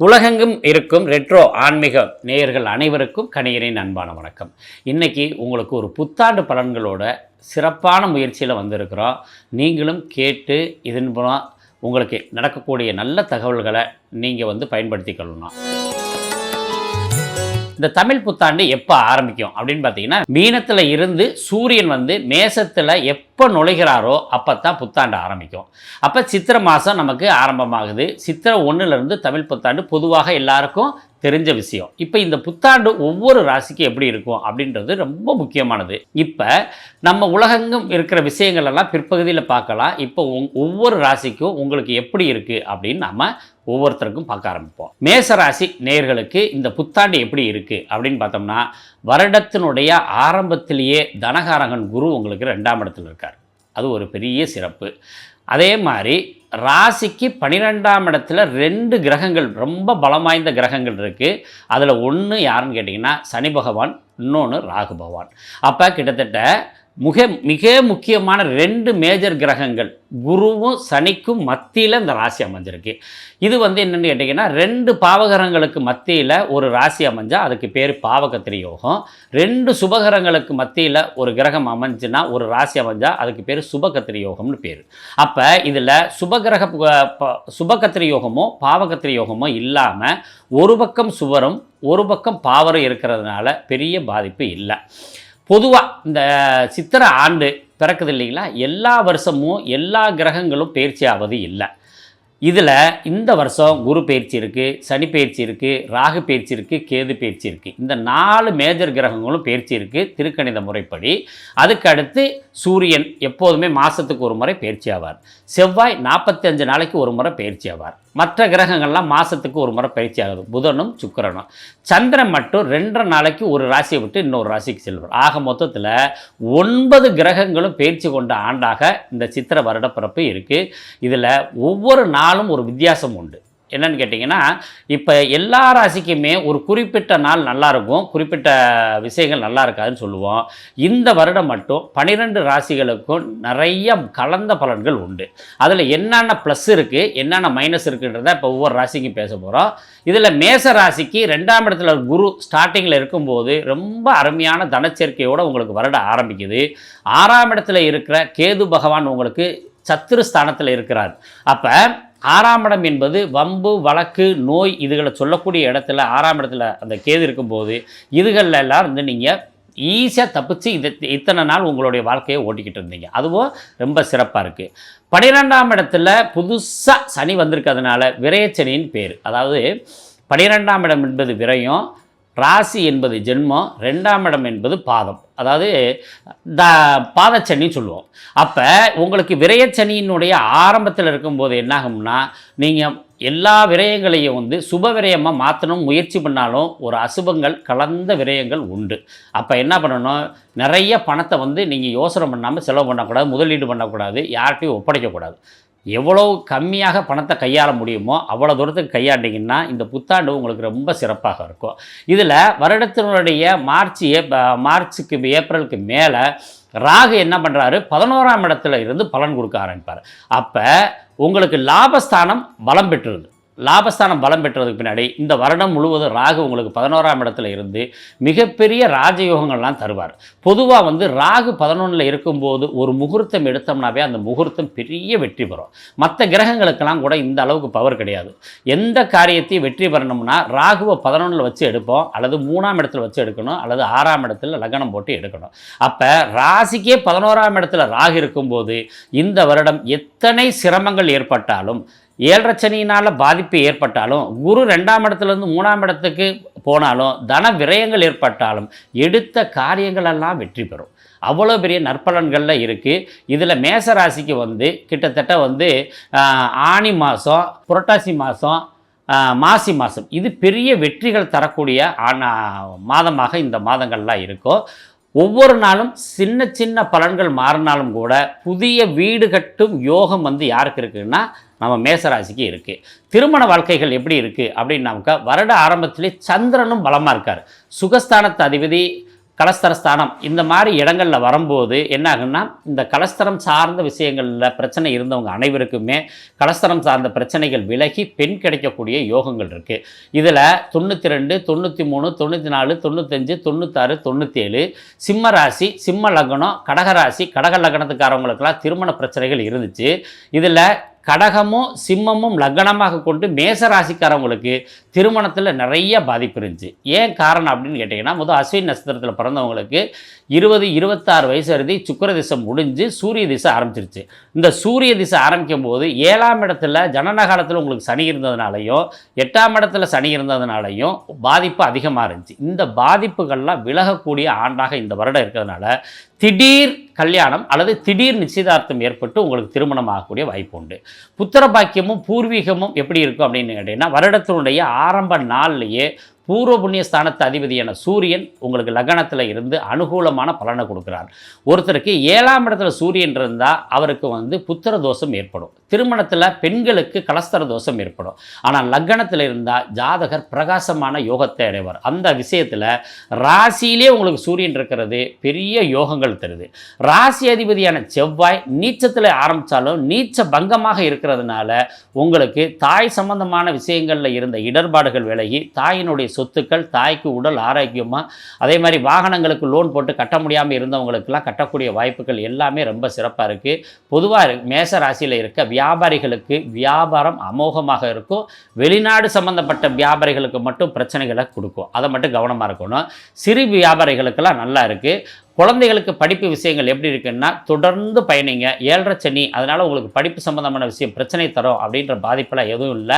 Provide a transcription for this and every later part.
உலகெங்கும் இருக்கும் ரெட்ரோ ஆன்மீக நேயர்கள் அனைவருக்கும் கணியரின் அன்பான வணக்கம். இன்றைக்கி உங்களுக்கு ஒரு புத்தாண்டு பலன்களோட சிறப்பான முயற்சியில் வந்திருக்கிறோம். நீங்களும் கேட்டு இதன் மூலம் உங்களுக்கு நடக்கக்கூடிய நல்ல தகவல்களை நீங்கள் பயன்படுத்தி கொள்ளலாம். இந்த தமிழ் புத்தாண்டு எப்போ ஆரம்பிக்கும் அப்படின்னு பார்த்தீங்கன்னா, மீனத்தில் இருந்து சூரியன் மேசத்தில் எப்போ நுழைகிறாரோ அப்போ தான் புத்தாண்டு ஆரம்பிக்கும். அப்போ சித்திரை மாதம் நமக்கு ஆரம்பமாகுது. சித்திரை 1லேருந்து தமிழ் புத்தாண்டு பொதுவாக எல்லாருக்கும் தெரிஞ்ச விஷயம். இப்போ இந்த புத்தாண்டு ஒவ்வொரு ராசிக்கு எப்படி இருக்கும் அப்படின்றது ரொம்ப முக்கியமானது. இப்போ நம்ம உலகெங்கும் இருக்கிற விஷயங்கள் எல்லாம் பிற்பகுதியில் பார்க்கலாம். இப்போ ஒவ்வொரு ராசிக்கும் உங்களுக்கு எப்படி இருக்குது அப்படின்னு நம்ம ஒவ்வொருத்தருக்கும் பார்க்க ஆரம்பிப்போம். மேச ராசி நேயர்களுக்கு இந்த புத்தாண்டு எப்படி இருக்குது அப்படின்னு பார்த்தோம்னா, வருடத்தினுடைய ஆரம்பத்திலேயே தனகாரகன் குரு உங்களுக்கு 2ஆம் இடத்துல இருக்கார். அது ஒரு பெரிய சிறப்பு. அதே மாதிரி ராசிக்கு 12ஆம் இடத்துல 2 கிரகங்கள், ரொம்ப பலம் வாய்ந்த கிரகங்கள் இருக்குது. அதில் ஒன்று யாருன்னு கேட்டிங்கன்னா சனி பகவான், இன்னொன்று ராகு பகவான். அப்போ கிட்டத்தட்ட மிக முக்கியமான 2 மேஜர் கிரகங்கள் குருவும் சனிக்கும் மத்தியில் இந்த ராசி அமைஞ்சிருக்கு. இது என்னென்னு கேட்டிங்கன்னா, 2 பாவகரங்களுக்கு மத்தியில் ஒரு ராசி அமைஞ்சால் அதுக்கு பேர் பாவகத்திரி யோகம். 2 சுபகரங்களுக்கு மத்தியில் ஒரு கிரகம் அமைஞ்சுன்னா, ஒரு ராசி அமைஞ்சால் அதுக்கு பேர் சுபகத்திரி யோகம்னு பேர். அப்போ இதில் சுபகத்திரி யோகமோ பாவகத்திரி யோகமோ இல்லாமல் ஒரு பக்கம் சுவரும் ஒரு பக்கம் பாவரும் இருக்கிறதுனால பெரிய பாதிப்பு இல்லை. பொதுவாக இந்த சித்திரை ஆண்டு பிறக்குது இல்லைங்களா, எல்லா வருஷமும் எல்லா கிரகங்களும் பயிற்சி ஆவது இல்லை. இதில் இந்த வருஷம் குரு பயிற்சி இருக்குது, சனி பயிற்சி இருக்குது, ராகு பயிற்சி இருக்குது, கேது பயிற்சி இருக்குது. இந்த 4 மேஜர் கிரகங்களும் பயிற்சி இருக்குது திருக்கணித முறைப்படி. அதுக்கு அடுத்து சூரியன் எப்போதுமே மாதத்துக்கு ஒரு முறை பயிற்சி ஆவார். செவ்வாய் 45 நாளைக்கு ஒரு முறை பயிற்சி ஆவார். மற்ற கிரகங்கள்லாம் மாதத்துக்கு ஒரு முறை பயிற்சி ஆகுது, புதனும் சுக்கிரனும். சந்திரன் மட்டும் 2.5 நாளைக்கு ஒரு ராசியை விட்டு இன்னொரு ராசிக்கு செல்வார். ஆக மொத்தத்தில் 9 கிரகங்களும் பயிற்சி கொண்ட ஆண்டாக இந்த சித்திரை வருடப்பிறப்பு இருக்குது. இதில் ஒவ்வொரு நாளும் ஒரு வித்தியாசம் உண்டு. என்னன்னு கேட்டிங்கன்னா, இப்போ எல்லா ராசிக்குமே ஒரு குறிப்பிட்ட நாள் நல்லாயிருக்கும், குறிப்பிட்ட விஷயங்கள் நல்லா இருக்காதுன்னு சொல்லுவோம். இந்த வருடம் மட்டும் 12 ராசிகளுக்கும் நிறைய கலந்த பலன்கள் உண்டு. அதில் என்னென்ன ப்ளஸ் இருக்குது, என்னென்ன மைனஸ் இருக்குன்றத இப்போ ஒவ்வொரு ராசிக்கும் பேச போகிறோம். இதில் மேச ராசிக்கு 2ஆம் இடத்துல குரு ஸ்டார்டிங்கில் இருக்கும்போது ரொம்ப அருமையான தனச்சேர்க்கையோடு உங்களுக்கு வருடம் ஆரம்பிக்குது. 6ஆம் இடத்துல இருக்கிற கேது பகவான் உங்களுக்கு சத்துரு ஸ்தானத்தில் இருக்கிறார். அப்போ 6ஆம் இடம் என்பது வம்பு, வழக்கு, நோய் இதுகளை சொல்லக்கூடிய இடத்துல 6ஆம் இடத்துல அந்த கேது இருக்கும்போது இதுகளில் எல்லாம் நீங்கள் ஈஸியாக தப்பிச்சு இத்தனை நாள் உங்களுடைய வாழ்க்கையை ஓட்டிக்கிட்டு இருந்தீங்க. அதுவும் ரொம்ப சிறப்பாக இருக்குது. 12ஆம் இடத்துல புதுசாக சனி வந்திருக்கிறதுனால விரயச்சனின்னு பேர். அதாவது 12ஆம் இடம் என்பது விரயம், ராசி என்பது ஜென்மம், 2ஆம் இடம் என்பது பாதம், அதாவது பாதச்சனின்னு சொல்லுவோம். அப்போ உங்களுக்கு விரயச்சனியினுடைய ஆரம்பத்தில் இருக்கும்போது என்னாகும்னா, நீங்கள் எல்லா விரயங்களையும் சுப விரயமாக மாற்றணும் முயற்சி பண்ணாலும் ஒரு அசுபங்கள் கலந்த விரயங்கள் உண்டு. அப்போ என்ன பண்ணணும், நிறைய பணத்தை நீங்கள் யோசனை பண்ணாமல் செலவு பண்ணக்கூடாது, முதலீடு பண்ணக்கூடாது, யார்கிட்டையும் ஒப்படைக்கக்கூடாது. எவ்வளோ கம்மியாக பணத்தை கையாள முடியுமோ அவ்வளோ தூரத்துக்கு கையாண்டிங்கன்னா இந்த புத்தாண்டு உங்களுக்கு ரொம்ப சிறப்பாக இருக்கும். இதில் வருடத்தினுடைய மார்ச்சுக்கு ஏப்ரலுக்கு மேலே ராகு என்ன பண்ணுறாரு, 11ஆம் இடத்துல இருந்து பலன் கொடுக்க ஆரம்பிப்பார். அப்போ உங்களுக்கு லாபஸ்தானம் பலம் பெற்றுருது. லாபஸ்தானம் பலம் பெற்றதுக்கு பின்னாடி இந்த வருடம் முழுவதும் ராகு உங்களுக்கு 11ஆம் இடத்துல இருந்து மிகப்பெரிய ராஜயோகங்கள்லாம் தருவார். பொதுவாக ராகு 11ல் இருக்கும்போது ஒரு முகூர்த்தம் எடுத்தோம்னாவே அந்த முகூர்த்தம் பெரிய வெற்றி பெறும். மற்ற கிரகங்களுக்கெல்லாம் கூட இந்த அளவுக்கு பவர் கிடையாது. எந்த காரியத்தையும் வெற்றி பெறணும்னா ராகுவை 11ல் வச்சு எடுப்போம், அல்லது 3ஆம் இடத்துல வச்சு எடுக்கணும், அல்லது 6ஆம் இடத்துல லக்னம் போட்டு எடுக்கணும். அப்போ ராசிக்கே 11ஆம் இடத்துல ராகு இருக்கும்போது இந்த வருடம் எத்தனை சிரமங்கள் ஏற்பட்டாலும், 7 சனியினால் பாதிப்பு ஏற்பட்டாலும், குரு 2ஆம் இடத்துலேருந்து 3ஆம் இடத்துக்கு போனாலும், தன விரயங்கள் ஏற்பட்டாலும் எடுத்த காரியங்களெல்லாம் வெற்றி பெறும். அவ்வளோ பெரிய நற்பலன்களில் இருக்குது. இதில் மேசராசிக்கு கிட்டத்தட்ட ஆனி மாதம், புரட்டாசி மாதம், மாசி மாதம் இது பெரிய வெற்றிகள் தரக்கூடிய மாதமாக இந்த மாதங்கள்லாம் இருக்கும். ஒவ்வொரு நாளும் சின்ன சின்ன பலன்கள் மாறினாலும் கூட புதிய வீடு கட்டும் யோகம் யாருக்கு இருக்குன்னா நம்ம மேசராசிக்கு இருக்குது. திருமண வாழ்க்கைகள் எப்படி இருக்குது அப்படின்னாக்கா, வருட ஆரம்பத்திலே சந்திரனும் பலமாக இருக்கார். சுகஸ்தானத்து அதிபதி கலஸ்தரஸ்தானம் இந்த மாதிரி இடங்களில் வரும்போது என்ன ஆகுன்னா, இந்த கலஸ்தரம் சார்ந்த விஷயங்களில் பிரச்சனை இருந்தவங்க அனைவருக்குமே கலஸ்தரம் சார்ந்த பிரச்சனைகள் விலகி பெண் கிடைக்கக்கூடிய யோகங்கள் இருக்குது. இதில் 92, 93, 94, 95, 96, 97 சிம்ம ராசி, சிம்ம லக்னம், கடகராசி, கடக லக்னத்துக்காரவங்களுக்கெல்லாம் திருமண பிரச்சனைகள் இருந்துச்சு. இதில் கடகமும் சிம்மமும் லக்னமாக கொண்டு மேச ராசிக்காரவங்களுக்கு திருமணத்தில் நிறைய பாதிப்பு இருந்துச்சு. ஏன் காரணம் அப்படின்னு கேட்டிங்கன்னா, முதல் அஸ்வினி நட்சத்திரத்தில் பிறந்தவங்களுக்கு 20, 26 வயசு அறுதி சுக்கிர திசை முடிஞ்சு சூரிய திசை ஆரம்பிச்சிருச்சு. இந்த சூரிய திசை ஆரம்பிக்கும் போது 7ஆம் இடத்துல ஜனன காலத்தில் உங்களுக்கு சனி இருந்ததுனாலையும் 8ஆம் இடத்துல சனி இருந்ததுனாலையும் பாதிப்பு அதிகமாக இருந்துச்சு. இந்த பாதிப்புகள்லாம் விலகக்கூடிய ஆண்டாக இந்த வருடம் இருக்கிறதுனால திடீர் கல்யாணம் அல்லது திடீர் நிச்சயதார்த்தம் ஏற்பட்டு உங்களுக்கு திருமணம் ஆகக்கூடிய வாய்ப்பு உண்டு. புத்திர பாக்கியமும் பூர்வீகமும் எப்படி இருக்கும் அப்படின்னு கேட்டிங்கன்னா, வருடத்தினுடைய ஆரம்ப நாள்லேயே பூர்வ புண்ணிய ஸ்தானத்து அதிபதியான சூரியன் உங்களுக்கு லக்னத்தில் இருந்து அனுகூலமான பலனை கொடுக்குறார். ஒருத்தருக்கு 7ஆம் இடத்துல சூரியன் இருந்தால் அவருக்கு புத்திர தோஷம் ஏற்படும். திருமணத்தில் பெண்களுக்கு கலஸ்தர தோஷம் ஏற்படும். ஆனால் லக்னத்தில் இருந்தால் ஜாதகர் பிரகாசமான யோகத்தை அடைவார். அந்த விஷயத்தில் ராசியிலே உங்களுக்கு சூரியன் இருக்கிறது பெரிய யோகங்கள் தருது. ராசி அதிபதியான செவ்வாய் நீச்சத்தில் ஆரம்பித்தாலும் நீச்ச பங்கமாக இருக்கிறதுனால உங்களுக்கு தாய் சம்பந்தமான விஷயங்களில் இருந்த இடர்பாடுகள் விலகி தாயினுடைய சொத்துக்கள், தாய்க்கு உடல் ஆரோக்கியமாக, அதே மாதிரி வாகனங்களுக்கு லோன் போட்டு கட்ட முடியாமல் இருந்தவங்களுக்கெல்லாம் கட்டக்கூடிய வாய்ப்புகள் எல்லாமே ரொம்ப சிறப்பாக இருக்குது. பொதுவாக மேச ராசியில் இருக்க வியாபாரிகளுக்கு வியாபாரம் அமோகமாக இருக்கும். வெளிநாடு சம்பந்தப்பட்ட வியாபாரிகளுக்கு மட்டும் பிரச்சனைகளை கொடுக்கும். அதை மட்டும் கவனமாக இருக்கணும். சிறு வியாபாரிகளுக்கெல்லாம் நல்லா இருக்குது. குழந்தைகளுக்கு படிப்பு விஷயங்கள் எப்படி இருக்குன்னா, தொடர்ந்து பயணிங்க. 7.5 சனி, அதனால் உங்களுக்கு படிப்பு சம்மந்தமான விஷயம் பிரச்சனை தரும் அப்படின்ற பாதிப்பெல்லாம் எதுவும் இல்லை.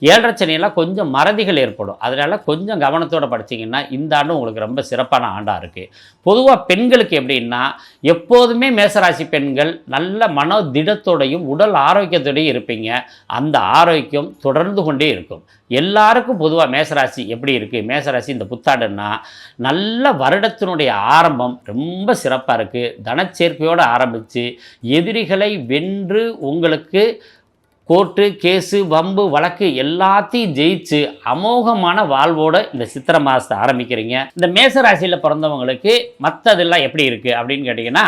7.5 சனியெல்லாம் கொஞ்சம் மறதிகள் ஏற்படும். அதனால் கொஞ்சம் கவனத்தோடு படிச்சிங்கன்னா இந்த ஆண்டு உங்களுக்கு ரொம்ப சிறப்பான ஆண்டாக இருக்குது. பொதுவாக பெண்களுக்கு எப்படின்னா, எப்போதுமே மேசராசி பெண்கள் நல்ல மன திடத்தோடையும் உடல் ஆரோக்கியத்தோடையும் இருப்பீங்க. அந்த ஆரோக்கியம் தொடர்ந்து கொண்டே இருக்கும். எல்லாருக்கும் பொதுவாக மேசராசி எப்படி இருக்குது, மேசராசி இந்த புத்தாண்டுன்னா நல்ல வருடத்தினுடைய ஆரம்பம் ரொம்ப சிறப்பாக இருக்குது. தனச்சேர்க்கையோடு ஆரம்பித்து எதிரிகளை வென்று உங்களுக்கு கோர்ட்டு, கேஸு, வம்பு, வழக்கு எல்லாத்தையும் ஜெயிச்சு அமோகமான வாழ்வோடு இந்த சித்திரை மாதத்தை ஆரம்பிக்கிறீங்க. இந்த மேசராசியில் பிறந்தவங்களுக்கு மற்றதெல்லாம் எப்படி இருக்குது அப்படின்னு கேட்டிங்கன்னா,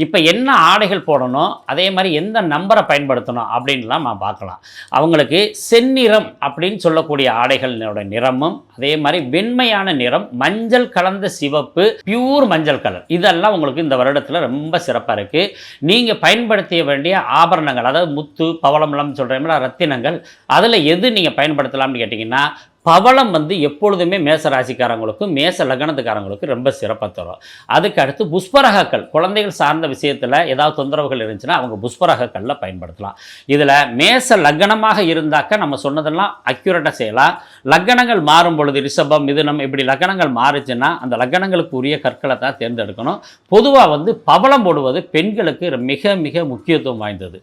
இப்போ என்ன ஆடைகள் போடணும், அதே மாதிரி எந்த நம்பரை பயன்படுத்தணும் அப்படின்லாம் நான் பார்க்கலாம். அவங்களுக்கு செந்நிறம் அப்படின்னு சொல்லக்கூடிய ஆடைகளோட நிறமும், அதே மாதிரி வெண்மையான நிறம், மஞ்சள் கலந்த சிவப்பு, பியூர் மஞ்சள் கலர், இதெல்லாம் உங்களுக்கு இந்த வருடத்தில் ரொம்ப சிறப்பாக இருக்குது. நீங்கள் பயன்படுத்த வேண்டிய ஆபரணங்கள், அதாவது முத்து, பவளம் சொல்கிறேன் ரத்தினங்கள், அதில் எது நீங்கள் பயன்படுத்தலாம்னு கேட்டிங்கன்னா, பவளம் எப்பொழுதுமே மேச ராசிக்காரங்களுக்கும் மேச லக்னத்துக்காரங்களுக்கும் ரொம்ப சிறப்பாக தரும். அதுக்கு அடுத்து புஷ்பரகங்கள், குழந்தைகள் சார்ந்த விஷயத்தில் ஏதாவது தொந்தரவுகள் இருந்துச்சுன்னா அவங்க புஷ்பரகங்களில் பயன்படுத்தலாம். இதில் மேச லக்னமாக இருந்தாக்க நம்ம சொன்னதெல்லாம் அக்யூரேட்டாக செய்யலாம். லக்னங்கள் மாறும் பொழுது ரிஷபம், மிதுனம் இப்படி லக்னங்கள் மாறுச்சுன்னா அந்த லக்னங்களுக்கு உரிய கற்களை தான் தேர்ந்தெடுக்கணும். பொதுவாக பவளம் போடுவது பெண்களுக்கு மிக மிக முக்கியத்துவம் வாய்ந்தது.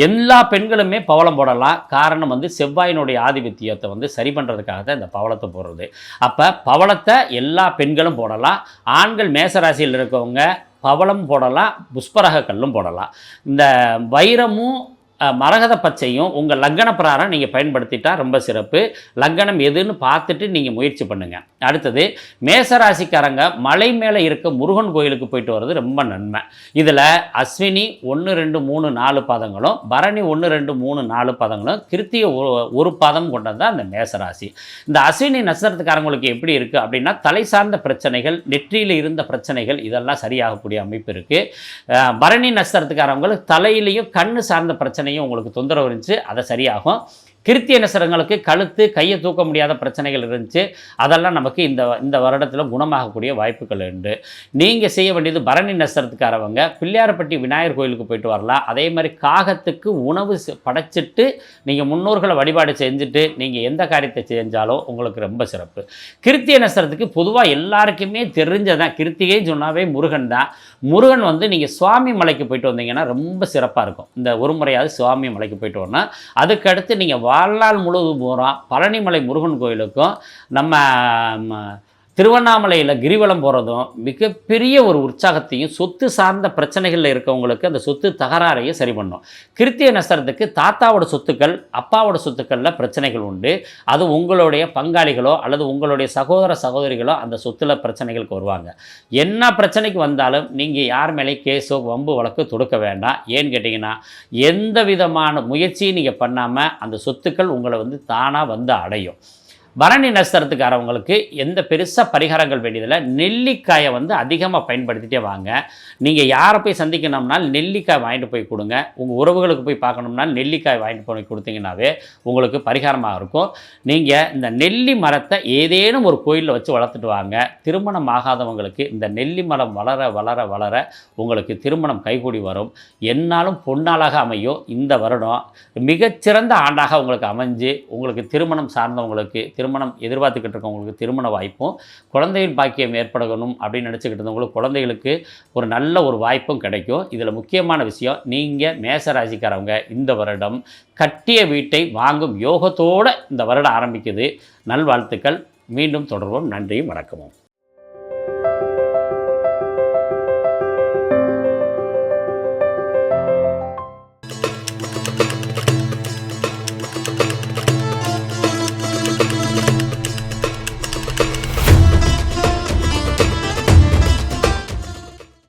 எல்லா பெண்களுமே பவளம் போடலாம். காரணம் செவ்வாயினுடைய ஆதிபத்தியத்தை சரி பண்ணுறதுக்காக தான் இந்த பவளத்தை போடுறது. அப்போ பவளத்தை எல்லா பெண்களும் போடலாம். ஆண்கள் மேசராசியில் இருக்கவங்க பவளம் போடலாம், புஷ்பரக கல்லும் போடலாம். இந்த வைரமும் மரகத பச்சையும் உங்கள் லக்ன பிரகாரம் நீங்கள் பயன்படுத்திட்டா ரொம்ப சிறப்பு. லக்னம் எதுன்னு பார்த்துட்டு நீங்கள் முயற்சி பண்ணுங்கள். அடுத்தது மேசராசிக்காரங்க மலை மேலே இருக்க முருகன் கோயிலுக்கு போயிட்டு வர்றது ரொம்ப நன்மை. இதில் அஸ்வினி 1, 2, 3, 4 பாதங்களும், பரணி 1, 2, 3, 4 பாதங்களும், கிருத்திகை ஒரு பாதம் கொண்டது தான் இந்த மேசராசி. இந்த அஸ்வினி நட்சத்திரத்துக்காரங்களுக்கு எப்படி இருக்குது அப்படின்னா, தலை சார்ந்த பிரச்சனைகள், நெற்றியில் இருந்த பிரச்சனைகள் இதெல்லாம் சரியாகக்கூடிய அமைப்பு இருக்குது. பரணி நட்சத்திரத்துக்காரங்களுக்கு தலையிலையும் கண்ணு சார்ந்த பிரச்சனை உங்களுக்கு தொந்தரவு இருந்துச்சு, அதை சரியாகும். கிருத்திய நட்சத்திரங்களுக்கு கழுத்து, கையை தூக்க முடியாத பிரச்சனைகள் இருந்துச்சு, அதெல்லாம் நமக்கு இந்த வருடத்தில் குணமாகக்கூடிய வாய்ப்புகள் உண்டு. நீங்கள் செய்ய வேண்டியது, பரணி நட்சத்திரத்துக்காரவங்க பிள்ளையார்பட்டி விநாயகர் கோயிலுக்கு போயிட்டு வரலாம். அதே மாதிரி காகத்துக்கு உணவு படைச்சிட்டு நீங்கள் முன்னோர்களை வழிபாடு செஞ்சுட்டு நீங்கள் எந்த காரியத்தை செஞ்சாலும் உங்களுக்கு ரொம்ப சிறப்பு. கிருத்திய நட்சத்திரத்துக்கு பொதுவாக எல்லாருக்குமே தெரிஞ்சதான், கிருத்திகை சொன்னாவே முருகன் தான். முருகன் நீங்கள் சுவாமி மலைக்கு போயிட்டு வந்தீங்கன்னா ரொம்ப சிறப்பாக இருக்கும். இந்த ஒரு முறையாவது சுவாமி மலைக்கு போயிட்டு வரணும். அதுக்கடுத்து நீங்கள் வாழ்நாள் முழுவதும் போகிறோம் பழனிமலை முருகன் கோயிலுக்கும் நம்ம திருவண்ணாமலையில் கிரிவலம் போகிறதும் மிகப்பெரிய ஒரு உற்சாகத்தையும், சொத்து சார்ந்த பிரச்சனைகளில் இருக்கவங்களுக்கு அந்த சொத்து தகராறையும் சரி பண்ணும். கிருத்திகை நட்சத்திரத்துக்கு தாத்தாவோட சொத்துக்கள், அப்பாவோட சொத்துக்களில் பிரச்சனைகள் உண்டு. அது உங்களுடைய பங்காளிகளோ அல்லது உங்களுடைய சகோதர சகோதரிகளோ அந்த சொத்துல பிரச்சனைகளுக்கு வருவாங்க. என்ன பிரச்சனைக்கு வந்தாலும் நீங்கள் யார் மேலே கேஸோ வம்பு வழக்கு தொடுக்க வேண்டாம். ஏன்னு கேட்டிங்கன்னா, எந்த விதமான முயற்சியும் நீங்கள் பண்ணாமல் அந்த சொத்துக்கள் உங்களை தானாக அடையும். பரணி நட்சத்திரத்துக்காரவங்களுக்கு எந்த பெருசாக பரிகாரங்கள் வேண்டியதில்லை. நெல்லிக்காயை அதிகமாக பயன்படுத்திகிட்டே வாங்க. நீங்கள் யாரை போய் சந்திக்கணும்னால் நெல்லிக்காய் வாங்கிட்டு போய் கொடுங்க. உங்கள் உறவுகளுக்கு போய் பார்க்கணும்னால் நெல்லிக்காய் வாங்கிட்டு போய் கொடுத்தீங்கன்னாவே உங்களுக்கு பரிகாரமாக இருக்கும். நீங்கள் இந்த நெல்லி மரத்தை ஏதேனும் ஒரு கோயிலில் வச்சு வளர்த்துட்டு வாங்க. திருமணம் ஆகாதவங்களுக்கு இந்த நெல்லி மரம் வளர வளர வளர உங்களுக்கு திருமணம் கைகூடி வரும். என்னாலும் பொன்னாளாக அமையும். இந்த வருடம் மிகச்சிறந்த ஆண்டாக உங்களுக்கு அமைஞ்சு உங்களுக்கு திருமணம் சார்ந்தவங்களுக்கு, திருமணம் எதிர்பார்த்துக்கிட்டு இருக்கவங்களுக்கு திருமண வாய்ப்பும், குழந்தையின் பாக்கியம் ஏற்படணும் அப்படின்னு நினச்சிக்கிட்டு இருந்தவங்களுக்கு குழந்தைகளுக்கு ஒரு நல்ல ஒரு வாய்ப்பும் கிடைக்கும். இதில் முக்கியமான விஷயம், நீங்கள் மேச ராசிக்காரவங்க இந்த வருடம் கட்டிய வீட்டை வாங்கும் யோகத்தோடு இந்த வருடம் ஆரம்பிக்குது. நல்வாழ்த்துக்கள். மீண்டும் தொடர்வோம். நன்றியும் வணக்கமும்.